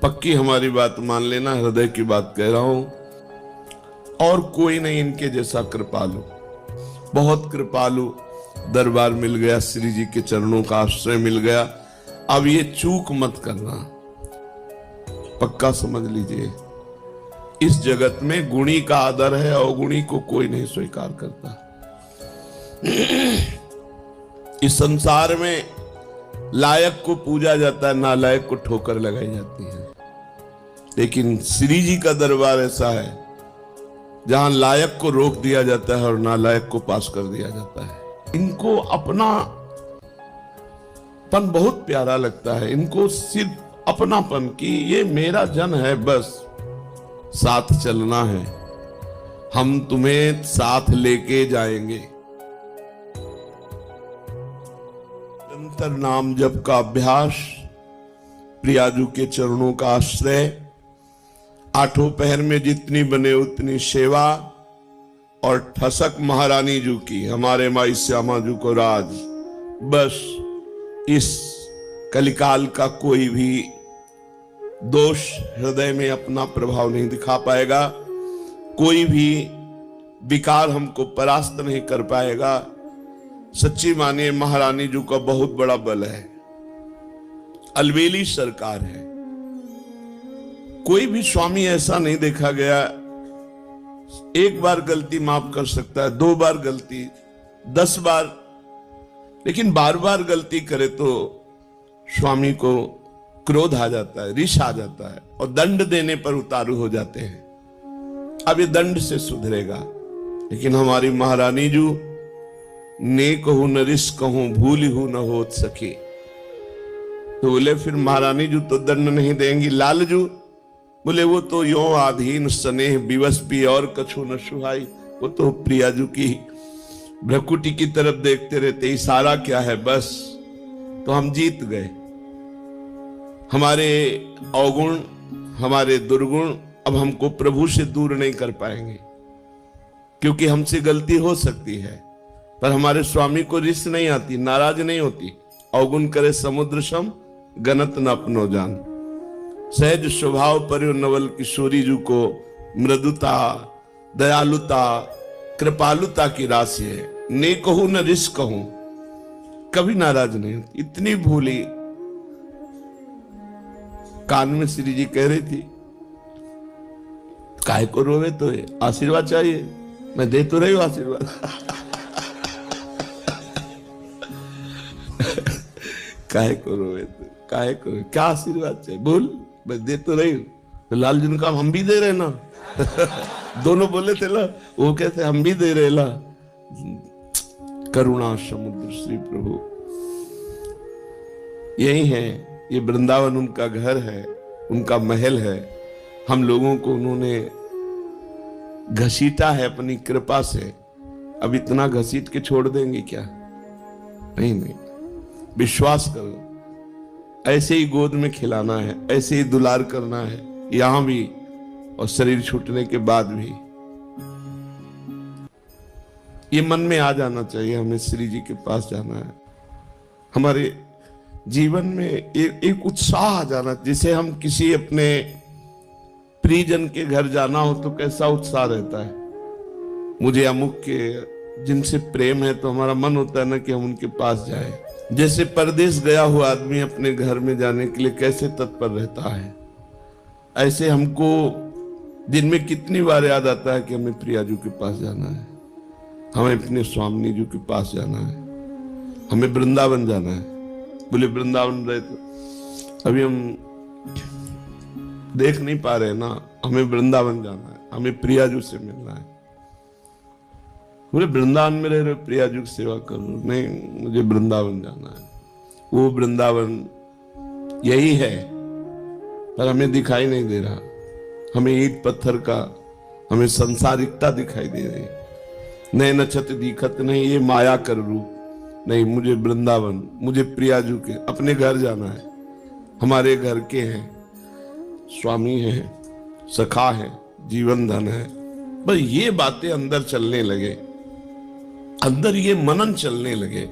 पक्की हमारी बात मान लेना, हृदय की बात कह रहा हूं। और कोई नहीं इनके जैसा कृपालु, बहुत कृपालु दरबार मिल गया, श्री जी के चरणों का आश्रय मिल गया। अब ये चूक मत करना, पक्का समझ लीजिए। इस जगत में गुणी का आदर है, अवगुणी को कोई नहीं स्वीकार करता। इस संसार में लायक को पूजा जाता है, नालायक को ठोकर लगाई जाती है। लेकिन श्री जी का दरबार ऐसा है जहां लायक को रोक दिया जाता है और नालायक को पास कर दिया जाता है। इनको अपनापन बहुत प्यारा लगता है, इनको सिर्फ अपनापन कि ये मेरा जन है, बस साथ चलना है, हम तुम्हें साथ लेके जाएंगे। निरंतर नाम जप का अभ्यास, प्रियाजू के चरणों का आश्रय, आठों पहर में जितनी बने उतनी सेवा, और ठसक महारानी जू की, हमारे माई श्यामा जू को राज। बस इस कलिकाल का कोई भी दोष हृदय में अपना प्रभाव नहीं दिखा पाएगा, कोई भी विकार हमको परास्त नहीं कर पाएगा। सच्ची मानिए महारानी जू का बहुत बड़ा बल है, अलबेली सरकार है। कोई भी स्वामी ऐसा नहीं देखा गया, एक बार गलती माफ कर सकता है, 2 बार गलती, 10 बार, लेकिन बार बार गलती करे तो स्वामी को क्रोध आ जाता है, रिश आ जाता है और दंड देने पर उतारू हो जाते हैं। अब ये दंड से सुधरेगा। लेकिन हमारी महारानी जू ने कहूं न रिश कहूं, भूली हूं न होत सके। तो बोले फिर महारानी जू तो दंड नहीं देंगी। लाल जू बोले वो तो यो आधीन स्नेह विवश भी और कछु न सुहाई। वो तो प्रियाजू की भ्रकुटी की तरफ देखते रहते, इशारा क्या है बस, तो हम जीत गए। हमारे अवगुण, हमारे दुर्गुण अब हमको प्रभु से दूर नहीं कर पाएंगे, क्योंकि हमसे गलती हो सकती है पर हमारे स्वामी को रिस नहीं आती, नाराज नहीं होती। अवगुण करे समुद्र सम, गनत न अपनो जान। सहज स्वभाव पर नवल किशोरी जू को मृदुता, दयालुता, कृपालुता की राशि है। ने कहूं न रिस कहूं, कभी नाराज नहीं होती, इतनी भूली। कान में श्री जी कह रही थी, काहे को रोवे, तो आशीर्वाद चाहिए, मैं दे तो रही हूं आशीर्वाद। काहे को रोवे, तो काहे को, क्या आशीर्वाद चाहिए बोल, मैं दे तो रही हूं। तो लाल जी ने कहा हम भी दे रहे ना। दोनों बोले थे ना, वो कहते हम भी दे रहे ला। करुणा समुद्र श्री प्रभु यही है, ये वृंदावन उनका घर है, उनका महल है। हम लोगों को उन्होंने घसीटा है अपनी कृपा से। अब इतना घसीट के छोड़ देंगे क्या? नहीं नहीं, विश्वास करो, ऐसे ही गोद में खिलाना है, ऐसे ही दुलार करना है, यहां भी और शरीर छूटने के बाद भी। ये मन में आ जाना चाहिए, हमें श्री जी के पास जाना है। हमारे जीवन में एक उत्साह आ जाना, जिसे हम किसी अपने प्रियजन के घर जाना हो तो कैसा उत्साह रहता है। मुझे अमुक के जिनसे प्रेम है तो हमारा मन होता है ना कि हम उनके पास जाए। जैसे परदेश गया हुआ आदमी अपने घर में जाने के लिए कैसे तत्पर रहता है, ऐसे हमको दिन में कितनी बार याद आता है कि हमें प्रियाजू के पास जाना है, हमें अपने स्वामी जी के पास जाना है, हमें वृंदावन जाना है। बोले वृंदावन रहे तो अभी हम देख नहीं पा रहे ना, हमें वृंदावन जाना है, हमें प्रियाजू से मिलना है। बोले वृंदावन में रह रहे प्रियाजू की सेवा करो, नहीं मुझे वृंदावन जाना है। वो वृंदावन यही है पर हमें दिखाई नहीं दे रहा। हमें ईंट पत्थर का, हमें संसारिकता दिखाई दे रही। नए नक्षत दिखत नहीं, ये माया कर रूप नहीं। मुझे वृंदावन, मुझे प्रियाजू के अपने घर जाना है। हमारे घर के हैं, स्वामी हैं, सखा है, जीवन धन है। बस ये बातें अंदर चलने लगे, अंदर ये मनन चलने लगे,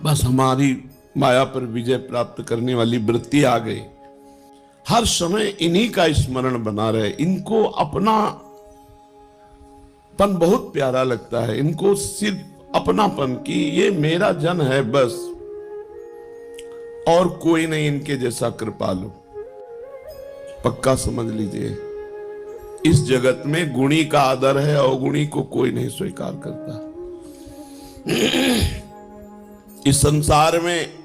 बस हमारी माया पर विजय प्राप्त करने वाली वृत्ति आ गई। हर समय इन्हीं का स्मरण बना रहे। इनको अपनापन बहुत प्यारा लगता है, इनको सिर्फ अपनापन कि ये मेरा जन है बस, और कोई नहीं इनके जैसा कृपालु। पक्का समझ लीजिए, इस जगत में गुणी का आदर है, अवगुणी को कोई नहीं स्वीकार करता। इस संसार में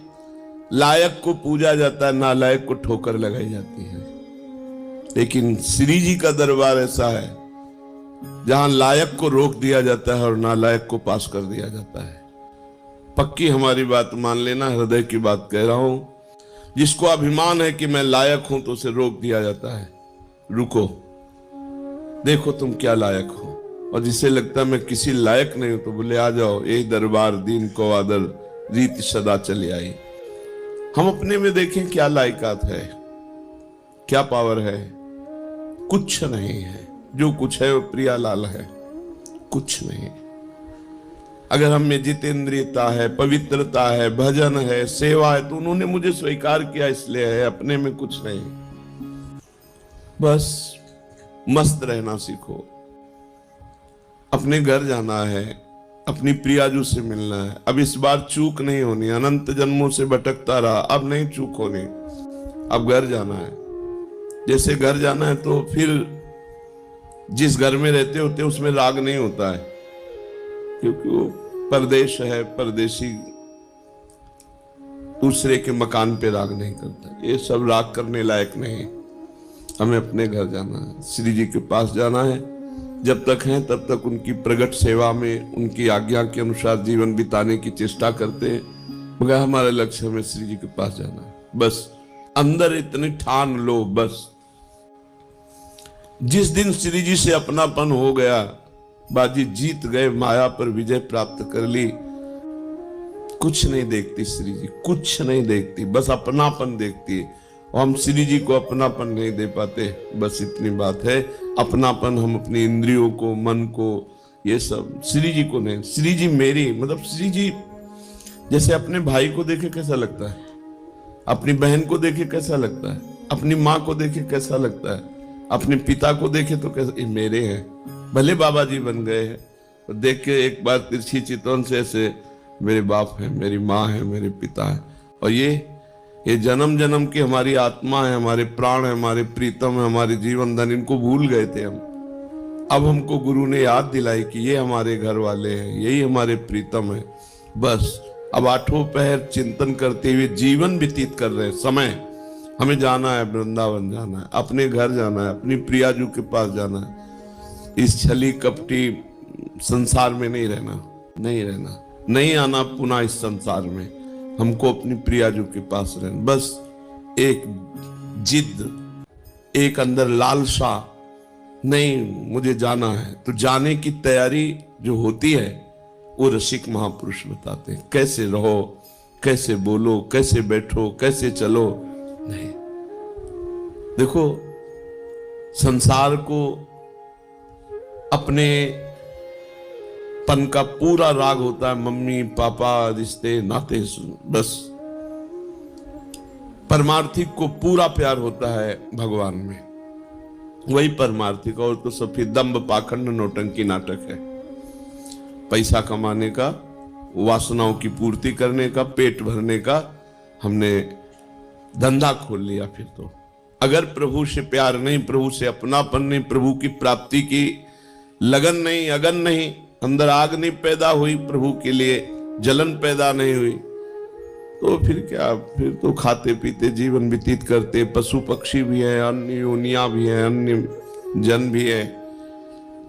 लायक को पूजा जाता है, नालायक को ठोकर लगाई जाती है। लेकिन श्री जी का दरबार ऐसा है जहां लायक को रोक दिया जाता है और नालायक को पास कर दिया जाता है। पक्की हमारी बात मान लेना, हृदय की बात कह रहा हूं। जिसको अभिमान है कि मैं लायक हूं तो उसे रोक दिया जाता है, रुको देखो तुम क्या लायक हो। और जिसे लगता है मैं किसी लायक नहीं हूं तो बोले आ जाओ, यही दरबार दीन को आदर रीति सदा चली आई। हम अपने में देखें क्या लायकात है, क्या पावर है। कुछ नहीं है, जो कुछ है वो प्रियालाल है, कुछ नहीं। अगर हम में जितेंद्रियता है, पवित्रता है, भजन है, सेवा है, तो उन्होंने मुझे स्वीकार किया इसलिए है, अपने में कुछ नहीं। बस मस्त रहना सीखो। अपने घर जाना है, अपनी प्रियाजू से मिलना है। अब इस बार चूक नहीं होनी, अनंत जन्मों से भटकता रहा, अब नहीं चूक होनी। अब घर जाना है। जैसे घर जाना है तो फिर जिस घर में रहते होते उसमें राग नहीं होता है, क्योंकि वो परदेश है, परदेशी दूसरे के मकान पे राग नहीं करता। ये सब राग करने लायक नहीं। हमें अपने घर जाना है, श्री जी के पास जाना है। जब तक हैं तब तक उनकी प्रगट सेवा में, उनकी आज्ञा के अनुसार जीवन बिताने की चेष्टा करते हैं, मगर हमारा लक्ष्य हमें श्री जी के पास जाना है। बस अंदर इतनी ठान लो, बस जिस दिन श्री जी से अपनापन हो गया, बाजी जीत गए, माया पर विजय प्राप्त कर ली। कुछ नहीं देखती श्री जी, कुछ नहीं देखती, बस अपनापन देखती है। और हम श्री जी को अपनापन नहीं दे पाते, बस इतनी बात है। अपनापन हम अपनी इंद्रियों को, मन को, ये सब, श्री जी को नहीं। श्री जी मेरी, मतलब श्री जी जैसे अपने भाई को देखे कैसा लगता है, अपनी बहन को देखे कैसा लगता है, अपनी माँ को देखे कैसा लगता है, अपने पिता को देखे तो कैसा, ये मेरे हैं। भले बाबा जी बन गए हैं, तो देख के एक बार तिरछी चितवन से ऐसे मेरे बाप है, मेरी माँ है, मेरे पिता है। और ये जन्म जन्म की हमारी आत्मा है, हमारे प्राण है, हमारे प्रीतम है, हमारे जीवन धन, इनको भूल गए थे हम। अब हमको गुरु ने याद दिलाई कि ये हमारे घर वाले हैं, यही हमारे प्रीतम है। बस अब आठों पहर चिंतन करते हुए जीवन व्यतीत कर रहे हैं। समय हमें जाना है, वृंदावन जाना है, अपने घर जाना है, अपनी प्रियाजू के पास जाना है। इस छली कपटी संसार में नहीं रहना, नहीं रहना, नहीं आना पुनः इस संसार में। हमको अपनी प्रियाजू के पास रहना। बस एक जिद, एक अंदर लालसा, नहीं मुझे जाना है, तो जाने की तैयारी जो होती है वो रसिक महापुरुष बताते हैं। कैसे रहो, कैसे बोलो, कैसे बैठो, कैसे चलो। नहीं, देखो संसार को अपने पन का पूरा राग होता है, मम्मी पापा, रिश्ते नाते, बस। परमार्थिक को पूरा प्यार होता है भगवान में, वही परमार्थिक। और तो सब फिर दंभ पाखंड नौटंकी नाटक है। पैसा कमाने का, वासनाओं की पूर्ति करने का, पेट भरने का हमने धंधा खोल लिया। फिर तो अगर प्रभु से प्यार नहीं, प्रभु से अपनापन नहीं, प्रभु की प्राप्ति की लगन नहीं, अगन नहीं, अंदर आग नहीं पैदा हुई, प्रभु के लिए जलन पैदा नहीं हुई, तो फिर क्या, फिर तो खाते पीते जीवन व्यतीत करते। पशु पक्षी भी है, अन्य योनियां भी है, अन्य जन भी है।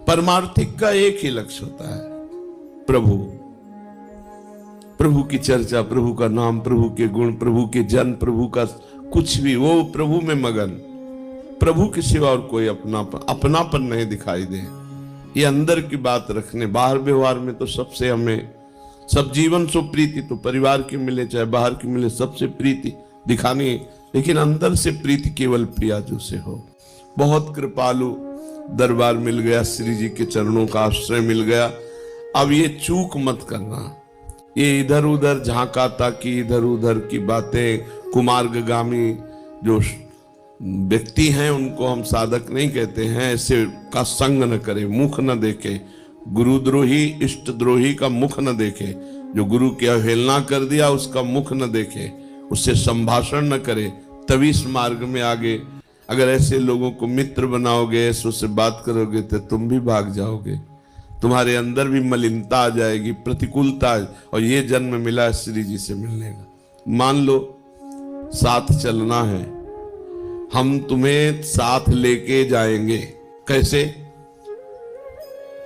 परमार्थिक का एक ही लक्ष्य होता है, प्रभु। प्रभु की चर्चा, प्रभु का नाम, प्रभु के गुण, प्रभु के जन, प्रभु का कुछ भी, वो प्रभु में मगन। प्रभु के सिवा और कोई अपनापन नहीं दिखाई दे। ये अंदर की बात रखने, बाहर व्यवहार में तो सबसे हमें, सब जीवन सो प्रीति, तो परिवार की मिले चाहे बाहर की मिले, सबसे प्रीति दिखानी, लेकिन अंदर से प्रीति केवल प्रियाजू से हो। बहुत कृपालु दरबार मिल गया, श्री जी के चरणों का आश्रय मिल गया। अब ये चूक मत करना, ये इधर उधर झांकाता की, इधर उधर की बातें, कुमार्गगामी जो व्यक्ति हैं उनको हम साधक नहीं कहते हैं। ऐसे का संग न करे, मुख न देखे, गुरुद्रोही इष्टद्रोही का मुख न देखे। जो गुरु की अवहेलना कर दिया उसका मुख न देखे, उससे संभाषण न करे, तभी इस मार्ग में आगे। अगर ऐसे लोगों को मित्र बनाओगे, ऐसे उससे बात करोगे तो तुम भी भाग जाओगे, तुम्हारे अंदर भी मलिनता आ जाएगी, प्रतिकूलता। और ये जन्म मिला श्री जी से मिलने का। मान लो साथ चलना है, हम तुम्हें साथ लेके जाएंगे। कैसे?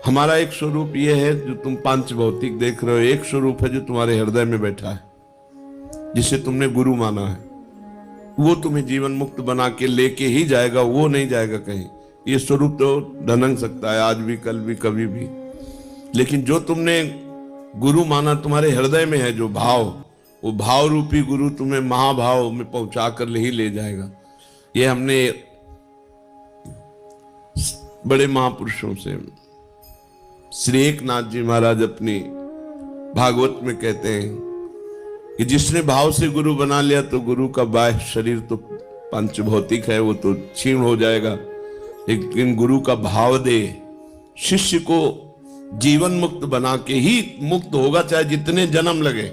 हमारा एक स्वरूप ये है जो तुम पांच भौतिक देख रहे हो, एक स्वरूप है जो तुम्हारे हृदय में बैठा है, जिसे तुमने गुरु माना है। वो तुम्हें जीवन मुक्त बना के लेके ही जाएगा, वो नहीं जाएगा कहीं। ये स्वरूप तो ढनक सकता है आज भी, कल भी, कभी भी, लेकिन जो तुमने गुरु माना तुम्हारे हृदय में है जो भाव, वो भाव रूपी गुरु तुम्हें महाभाव में पहुंचा कर ही ले जाएगा। ये हमने बड़े महापुरुषों से, श्री एकनाथ जी महाराज अपनी भागवत में कहते हैं कि जिसने भाव से गुरु बना लिया तो गुरु का बाह्य शरीर तो पंचभौतिक है, वो तो क्षीण हो जाएगा, लेकिन गुरु का भाव दे शिष्य को जीवन मुक्त बना के ही मुक्त होगा, चाहे जितने जन्म लगे।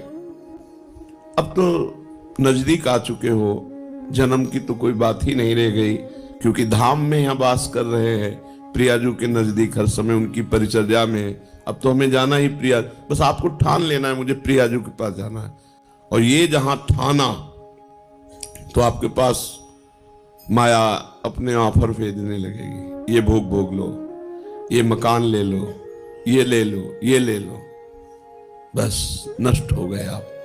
अब तो नजदीक आ चुके हो, जन्म की तो कोई बात ही नहीं रह गई, क्योंकि धाम में यहाँ वास कर रहे हैं, प्रियाजू के नजदीक हर समय उनकी परिचर्या में। अब तो हमें जाना ही प्रिया, बस आपको ठान लेना है मुझे प्रियाजू के पास जाना है। और ये जहां ठाना तो आपके पास माया अपने ऑफर भेजने लगेगी, ये भोग भोग लो, ये मकान ले लो, ये ले लो, ये ले लो, बस नष्ट हो गए आप।